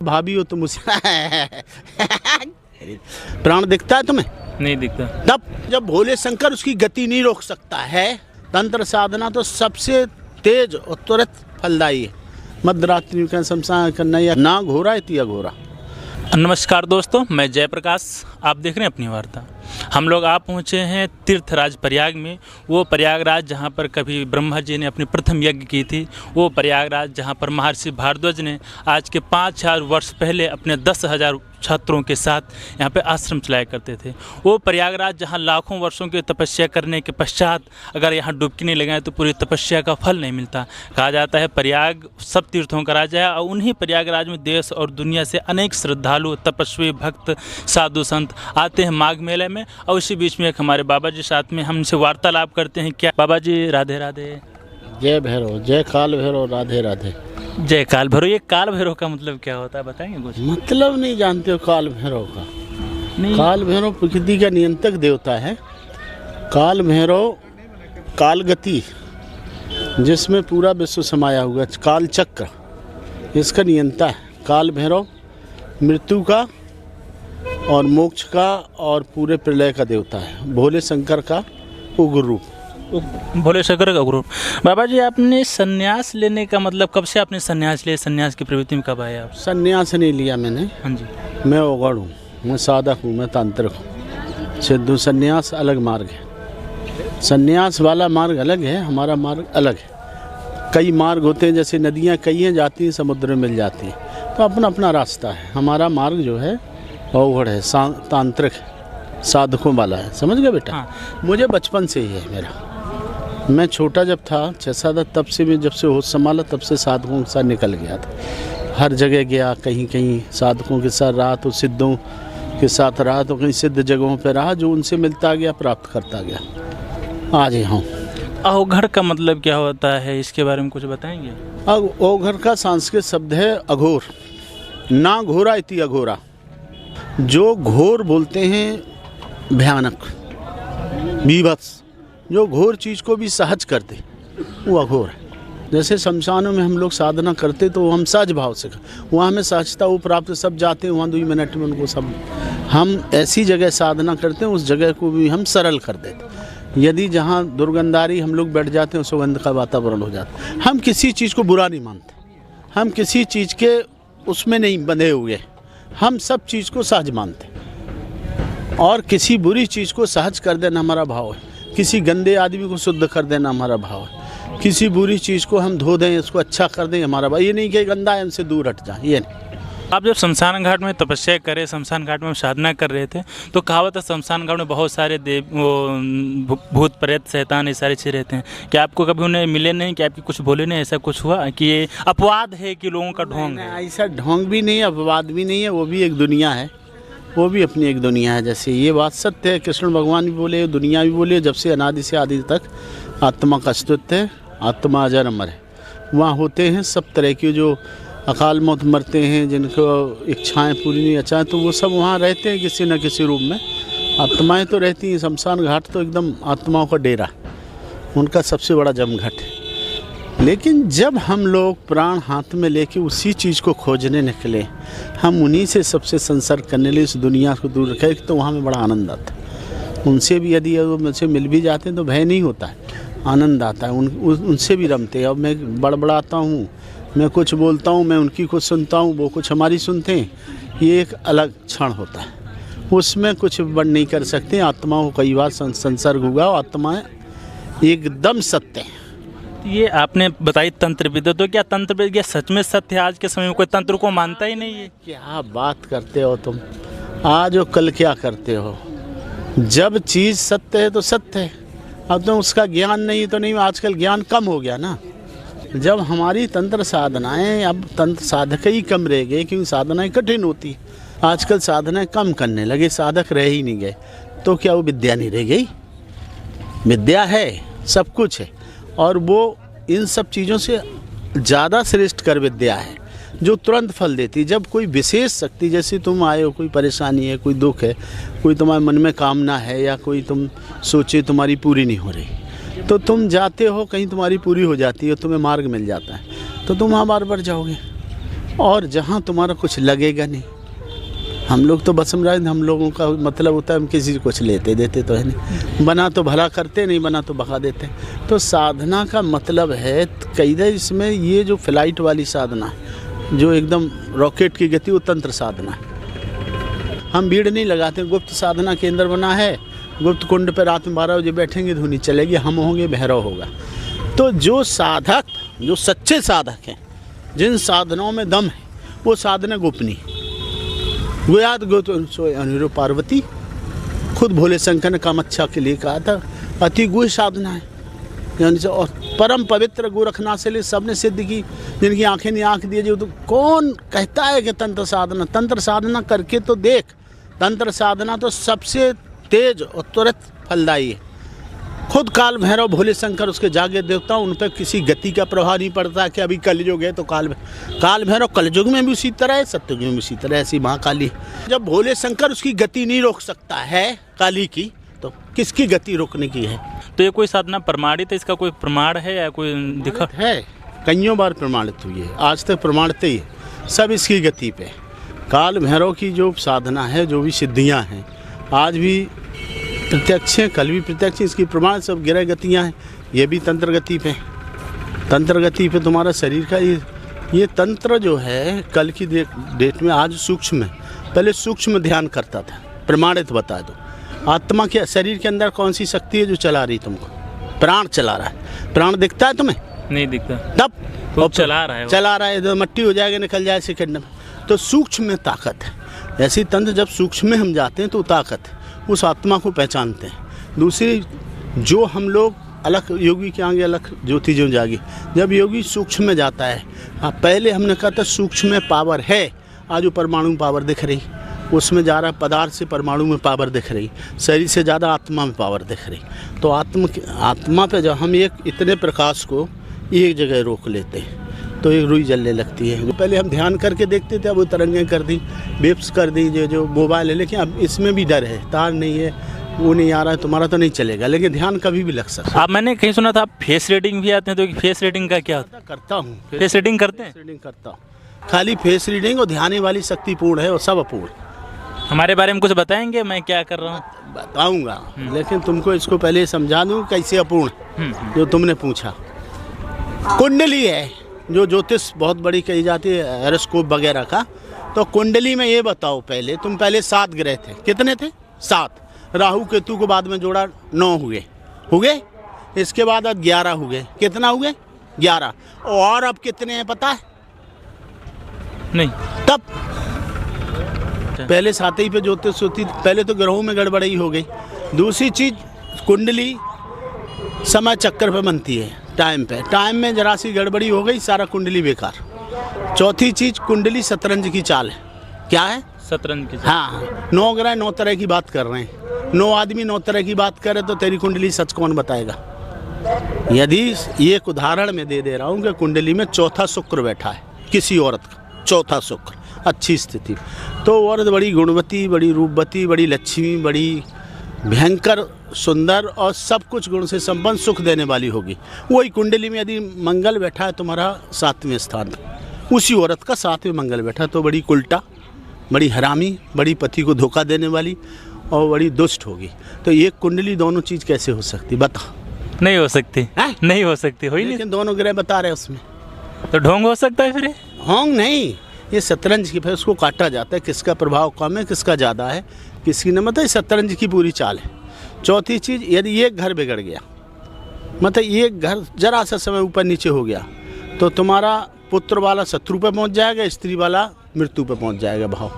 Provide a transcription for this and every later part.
भाभी हो तुम मुझसे प्राण दिखता है तुम्हें? नहीं दिखता। तब जब भोले शंकर उसकी गति नहीं रोक सकता है, तंत्र साधना तो सबसे तेज और तुरंत फलदायी है। मध्यरात्रि का शमशान करना या ना घोरा इति अघोरा। नमस्कार दोस्तों, मैं जयप्रकाश, आप देख रहे हैं अपनी वार्ता। हम लोग आप पहुँचे हैं तीर्थराज प्रयाग में। वो प्रयागराज जहाँ पर कभी ब्रह्मा जी ने अपनी प्रथम यज्ञ की थी, वो प्रयागराज जहाँ पर महर्षि भारद्वाज ने आज के 5000 वर्ष पहले अपने 10,000 छात्रों के साथ यहाँ पे आश्रम चलाया करते थे। वो प्रयागराज जहाँ लाखों वर्षों की तपस्या करने के पश्चात अगर यहाँ डुबकी नहीं लगाए तो पूरी तपस्या का फल नहीं मिलता। कहा जाता है प्रयाग सब तीर्थों का राजा है और उन्हीं प्रयागराज में देश और दुनिया से अनेक श्रद्धालु, तपस्वी, भक्त, साधु संत आते हैं माघ मेले में। और इसी बीच में एक हमारे बाबा जी साथ में हमसे वार्तालाप करते हैं। क्या बाबा जी? राधे राधे। जय भैरव, जय काल भैरव, राधे राधे। जय काल भैरव। ये काल भैरव का मतलब क्या होता है, बताएंगे कुछ? मतलब नहीं जानते हो काल भैरव का? नहीं। काल भैरव प्रकृति का नियंत्रक देवता है। काल भैरव काल गति, जिसमें पूरा विश्व समाया हुआ, काल चक्र इसका नियंता है। काल भैरव मृत्यु का और मोक्ष का और पूरे प्रलय का देवता है। भोले शंकर का उग्र रूप। भोले शंकर का गुरु। बाबा जी, आपने संन्यास लेने का मतलब कब से आपने संन्यास लिया? संन्यास की प्रवृत्ति में कब आए आप? संन्यास नहीं लिया मैंने। हाँ जी। मैं ओगड़ हूँ, मैं साधक हूँ, मैं तांत्रिक हूँ। सिद्धू संन्यास अलग मार्ग है, संन्यास वाला मार्ग अलग है, हमारा मार्ग अलग है। कई मार्ग होते हैं, जैसे नदियाँ कई हैं जाती हैं, समुद्र में मिल जाती हैं, तो अपना अपना रास्ता है। हमारा मार्ग जो है ओगड़ है, तांत्रिक है, साधकों वाला है। समझ गए बेटा? हाँ। मुझे बचपन से ही है मेरा। मैं छोटा जब था 6-7, तब से मैं जब से होश संभाला तब से साधकों के साथ निकल गया था। हर जगह गया, कहीं कहीं साधकों के साथ रहा, तो सिद्धों के साथ रहा, तो कहीं सिद्ध जगहों पर रहा, जो उनसे मिलता गया प्राप्त करता गया। आज यहाँ अवघड़ का मतलब क्या होता है, इसके बारे में कुछ बताएंगे? अवघड़ का संस्कृत शब्द है अघोर। ना घोरा इति अघोरा। जो घोर बोलते हैं भयानक, बीभत्स, जो घोर चीज़ को भी सहज कर दे, वो अघोर है। जैसे शमशानों में हम लोग साधना करते तो हम सहज भाव से, वहाँ हमें सहजता वो प्राप्त, सब जाते हैं वहाँ 2 मिनट में उनको सब। हम ऐसी जगह साधना करते हैं, उस जगह को भी हम सरल कर देते। यदि जहाँ दुर्गंधारी हम लोग बैठ जाते हैं, सुगंध का वातावरण हो जाता है। हम किसी चीज़ को बुरा नहीं मानते, हम किसी चीज़ के उसमें नहीं बंधे हुए, हम सब चीज़ को सहज मानते। और किसी बुरी चीज़ को सहज कर देना हमारा भाव है। किसी गंदे आदमी को शुद्ध कर देना हमारा भाव है। किसी बुरी चीज़ को हम धो दें, इसको अच्छा कर दें, हमारा भाव। ये नहीं कि गंदा है हमसे दूर हट जाए, ये नहीं। आप जब शमशान घाट में तपस्या करें, शमशान घाट में साधना कर रहे थे, तो कहावत है शमशान घाट में बहुत सारे भूत प्रेत शैतान ये सारे चीज़ रहते हैं। क्या आपको कभी उन्हें मिले नहीं? कि आपकी कुछ बोले नहीं? ऐसा कुछ हुआ कि ये अपवाद है कि लोगों का ढोंग है? ऐसा ढोंग भी नहीं है, अपवाद भी नहीं है, वो भी एक दुनिया है, वो भी अपनी एक दुनिया है। जैसे ये बात सत्य है, कृष्ण भगवान भी बोले, दुनिया भी बोले, जब से अनादि से आदि तक आत्मा का अस्तित्व है, आत्मा अजर अमर है। वहाँ होते हैं सब तरह की, जो अकाल मौत मरते हैं, जिनको इच्छाएं पूरी नहीं अचाएँ, तो वो सब वहाँ रहते हैं किसी न किसी रूप में। आत्माएं तो रहती हैं। शमशान घाट तो एकदम आत्माओं का डेरा, उनका सबसे बड़ा जमघट है। लेकिन जब हम लोग प्राण हाथ में लेके उसी चीज़ को खोजने निकले, हम उन्हीं से सबसे संसर्ग करने लिए इस दुनिया को दूर रखे, तो वहाँ में बड़ा आनंद आता है। उनसे भी यदि मुझसे मिल भी जाते हैं तो भय नहीं होता है, आनंद आता है। उनसे भी रमते हैं। अब मैं बड़बड़ाता हूँ, मैं कुछ बोलता हूँ, मैं उनकी कुछ सुनता हूँ, वो कुछ हमारी सुनते हैं। ये एक अलग क्षण होता है, उसमें कुछ बड़ नहीं कर सकते। आत्माओं को कई बार संसर्ग हुआ, आत्माएँ एकदम सत्य हैं। ये आपने बताई तंत्र विद्या, तो क्या तंत्र विद्या सच में सत्य है? आज के समय में कोई तंत्र को मानता ही नहीं है। क्या बात करते हो तुम? आज और कल क्या करते हो? जब चीज़ सत्य है तो सत्य है। अब तो उसका ज्ञान नहीं तो नहीं। आजकल ज्ञान कम हो गया ना। जब हमारी तंत्र साधनाएं, अब तंत्र साधक ही कम रह गए, क्योंकि साधनाएं कठिन होती। आजकल साधनाएं कम करने लगे, साधक रह ही नहीं गए, तो क्या वो विद्या नहीं रह गई? विद्या है, सब कुछ है, और वो इन सब चीज़ों से ज़्यादा श्रेष्ठ कर विद्या है, जो तुरंत फल देती। जब कोई विशेष शक्ति, जैसे तुम आए हो, कोई परेशानी है, कोई दुख है, कोई तुम्हारे मन में कामना है, या कोई तुम सोचे तुम्हारी पूरी नहीं हो रही, तो तुम जाते हो, कहीं तुम्हारी पूरी हो जाती है, तुम्हें मार्ग मिल जाता है, तो तुम वहाँ बार बार जाओगे। और जहाँ तुम्हारा कुछ लगेगा नहीं। हम लोग तो बस समझा, हम लोगों का मतलब होता है हम किसी से कुछ लेते देते तो है नहीं, बना तो भला करते, नहीं बना तो भगा देते। तो साधना का मतलब है कई बार इसमें ये जो फ्लाइट वाली साधना है, जो एकदम रॉकेट की गति, वो तंत्र साधना है। हम भीड़ नहीं लगाते, गुप्त साधना केंद्र बना है, गुप्त कुंड पर रात में 12 बजे बैठेंगे, धुनी चलेगी, हम होंगे, भैरव होगा। तो जो साधक, जो सच्चे साधक हैं, जिन साधनाओं में दम है, वो साधना गोपनीय। गुयात गोत अनिरु पार्वती, खुद भोले शंकर ने कामाख्या के लिए कहा था, अति गुह साधना है, यानी से और परम पवित्र गोरखनाथ से लिए सबने सिद्ध की, जिनकी आंखें नहीं आंख दिए। जो तो कौन कहता है कि तंत्र साधना करके तो देख। तंत्र साधना तो सबसे तेज और तुरंत फलदायी है। खुद काल भैरव भोले शंकर उसके जागे देवता, उन पर किसी गति का प्रभाव नहीं पड़ता कि अभी कलयुग है तो काल भैरव कलयुग में भी उसी तरह है, सत्ययुग में भी उसी तरह, ऐसी महाकाली। जब भोले शंकर उसकी गति नहीं रोक सकता है काली की, तो किसकी गति रोकने की है? तो ये कोई साधना प्रमाणित है, इसका कोई प्रमाण है या कोई दिखा है? कईयों बार प्रमाणित हुई है, आज तक प्रमाणित ही है सब इसकी गति पे। काल भैरव की जो साधना है, जो भी सिद्धियां हैं, आज भी प्रत्यक्ष हैं, कल भी प्रत्यक्ष, इसकी प्रमाण सब ग्रह गतियाँ हैं, ये भी तंत्र गति पे। तंत्र गति पे तुम्हारा शरीर का ये तंत्र जो है कल की डेट में आज सूक्ष्म है, पहले सूक्ष्म ध्यान करता था। प्रमाणित बता दो, आत्मा के शरीर के अंदर कौन सी शक्ति है जो चला रही तुमको? प्राण चला रहा है। प्राण दिखता है तुम्हें? नहीं दिखता। तब वो चला रहा है, तो मट्टी हो जाएगा, निकल जाए सेकंड में। तो सूक्ष्म में ताकत है। ऐसी तंत्र जब सूक्ष्म में हम जाते हैं तो ताकत है, उस आत्मा को पहचानते हैं। दूसरी, जो हम लोग अलग योगी के आगे अलग ज्योति जो जागी, जब योगी सूक्ष्म में जाता है, पहले हमने कहा था सूक्ष्म में पावर है, आज वो परमाणु में पावर दिख रही, उसमें जा रहा है पदार्थ से परमाणु में पावर दिख रही, शरीर से ज़्यादा आत्मा में पावर दिख रही। तो आत्मा पे जब हम एक इतने प्रकाश को एक जगह रोक लेते हैं तो एक रुई जलने लगती है। पहले हम ध्यान करके देखते थे, अब वो तरंगें कर दी, वेव्स कर दी, जो मोबाइल है। लेकिन अब इसमें भी डर है, तार नहीं है, वो नहीं आ रहा है, तुम्हारा तो नहीं चलेगा, लेकिन ध्यान कभी भी लग सकता है। आप, मैंने कहीं सुना था आप फेस रीडिंग भी आते हैं, तो फेस रीडिंग का क्या होता है? करता हूँ, फेस रीडिंग करते हैं? रीडिंग करता हूँ, खाली फेस रीडिंग। और ध्यान वाली शक्ति पूर्ण है और सब अपूर्ण। हमारे बारे में कुछ बताएंगे, मैं क्या कर रहा हूँ? बताऊँगा, लेकिन तुमको इसको पहले समझा दूँ कैसे अपूर्ण, जो तुमने पूछा। कुंडली है, जो ज्योतिष बहुत बड़ी कही जाती है, एरोस्कोप वगैरह का। तो कुंडली में ये बताओ, पहले 7 ग्रह थे, कितने थे? 7। राहु केतु को बाद में जोड़ा 9 हुए। इसके बाद अब 11 हुए। कितना हुए? 11। और अब कितने हैं पता है? नहीं। तब पहले 7 ही पे ज्योतिष होती थी। पहले तो ग्रहों में गड़बड़ी हो गई। दूसरी चीज, कुंडली समय चक्कर पे बनती है, टाइम में जरा सी गड़बड़ी हो गई, सारा कुंडली बेकार। चौथी चीज, कुंडली शतरंज की चाल है। क्या है? शतरंज की चाल। हाँ, 9 ग्रह 9 तरह की बात कर रहे हैं। 9 आदमी 9 तरह की बात करे तो तेरी कुंडली सच कौन बताएगा? यदि एक उदाहरण में दे रहा हूँ कि कुंडली में चौथा शुक्र बैठा है किसी औरत का, चौथा शुक्र अच्छी स्थिति, तो औरत बड़ी गुणवती, बड़ी रूपवती, बड़ी लक्ष्मी, बड़ी भयंकर सुंदर और सब कुछ गुण से संपन्न, सुख देने वाली होगी। वही कुंडली में यदि मंगल बैठा है तुम्हारा 7वें स्थान, उसी औरत का 7वें मंगल बैठा, तो बड़ी उल्टा, बड़ी हरामी, बड़ी पति को धोखा देने वाली और बड़ी दुष्ट होगी। तो ये कुंडली दोनों चीज़ कैसे हो सकती? बता। नहीं हो सकती है? नहीं हो सकती, हो ही नहीं। लेकिन दोनों ग्रह बता रहे उसमें, तो ढोंग हो सकता है फिर? होंग नहीं, ये शतरंज की, फिर उसको काटा जाता है, किसका प्रभाव कम है, किसका ज़्यादा है, किसकी न, मतलब शतरंज की पूरी चाल है। चौथी चीज़, यदि ये घर बिगड़ गया, मतलब ये घर जरा सा समय ऊपर नीचे हो गया, तो तुम्हारा पुत्र वाला शत्रु पे पहुंच जाएगा, स्त्री वाला मृत्यु पे पहुंच जाएगा। भाव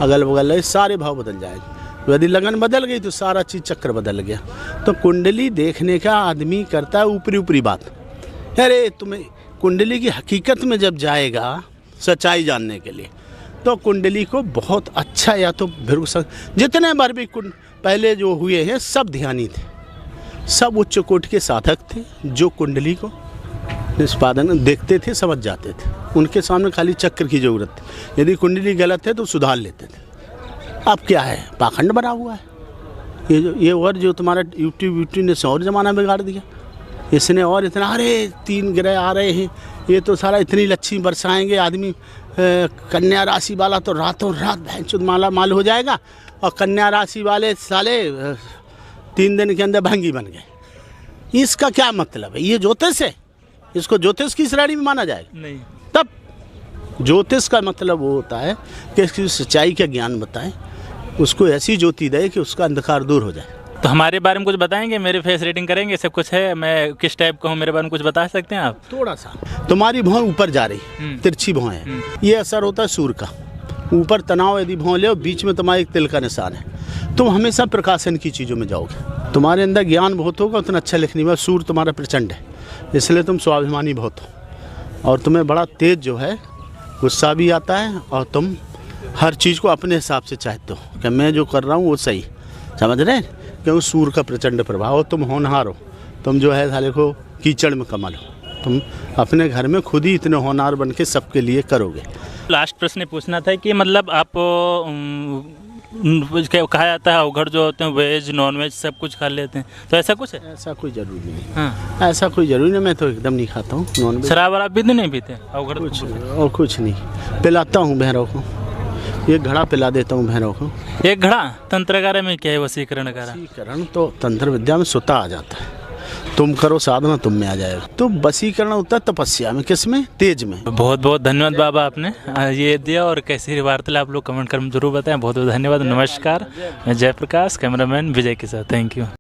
अगल बगल सारे भाव बदल जाएंगे। यदि लगन बदल गई तो सारा चीज़ चक्र बदल गया। तो कुंडली देखने का आदमी करता है ऊपरी बात। अरे तुम्हें कुंडली की हकीकत में जब जाएगा सच्चाई जानने के लिए, तो कुंडली को बहुत अच्छा, या तो जितने बार भी पहले जो हुए हैं सब ध्यानी थे, सब उच्च कोटि के साधक थे, जो कुंडली को निष्पादन देखते थे, समझ जाते थे। उनके सामने खाली चक्र की जरूरत थी। यदि कुंडली गलत है तो सुधार लेते थे। अब क्या है, पाखंड बना हुआ है ये और जो तुम्हारा यूट्यूब ने और ज़माना बिगाड़ दिया इसने। और इतना, अरे 3 ग्रह आ रहे हैं, ये तो सारा इतनी लक्ष्मी बरसाएंगे, आदमी कन्या राशि वाला तो रातों रात भैंचुद माला माल हो जाएगा, और कन्या राशि वाले साले 3 दिन के अंदर भंगी बन गए। इसका क्या मतलब है? ये ज्योतिष है? इसको ज्योतिष की श्रेणी में माना जाएगा? नहीं। तब ज्योतिष का मतलब वो होता है कि इसकी सच्चाई का ज्ञान बताएं, उसको ऐसी ज्योति दे कि उसका अंधकार दूर हो जाए। तो हमारे बारे में कुछ बताएंगे, मेरे फेस रेटिंग करेंगे, सब कुछ है, मैं किस टाइप का हूँ, मेरे बारे में कुछ बता सकते हैं आप? थोड़ा सा। तुम्हारी भौं ऊपर जा रही, तिरछी भौं है, ये असर होता है सूर्य का। ऊपर तनाव यदि भौं ले, बीच में तुम्हारे एक तिल का निशान है, तुम हमेशा प्रकाशन की चीज़ों में जाओगे। तुम्हारे अंदर ज्ञान बहुत होगा, उतना अच्छा लिखने में। सूर्य तुम्हारा प्रचंड है, इसलिए तुम स्वाभिमानी बहुत हो, और तुम्हें बड़ा तेज जो है गुस्सा भी आता है, और तुम हर चीज़ को अपने हिसाब से चाहते हो कि मैं जो कर रहा हूँ वो सही। समझ रहे हैं? क्योंकि सूर्य का प्रचंड प्रभाव हो। तुम होनहार हो, तुम जो है साले को कीचड़ में कमल हो, तुम अपने घर में खुद ही इतने होनहार बन के सबके लिए करोगे। लास्ट प्रश्न पूछना था कि मतलब आप कहा जाता है अवघड़ जो होते हैं वेज नॉन वेज सब कुछ खा लेते हैं, तो ऐसा कुछ है? ऐसा कोई ज़रूरी नहीं। हाँ। ऐसा कोई ज़रूरी नहीं, मैं तो एकदम नहीं खाता हूँ नॉन वेज। शराब वराब भी तो नहीं पीते अवघड़? कुछ और कुछ नहीं। पिलाता हूँ भैरव को, एक घड़ा पिला देता हूँ भैरव को। एक घड़ा? तंत्रकारा में क्या है वसीकरण करा? वसीकरण तो तंत्र विद्या में स्वतः आ जाता है। तुम करो साधना, तुम में आ जाएगा। तो वसीकरण होता है तपस्या में, किस में? तेज में। बहुत बहुत धन्यवाद बाबा, आपने ये दिया। और कैसी वार्तालाप आप लोग कमेंट कर जरूर बताएं। बहुत बहुत धन्यवाद। नमस्कार, मैं जयप्रकाश, कैमरामैन विजय के साथ। Thank you.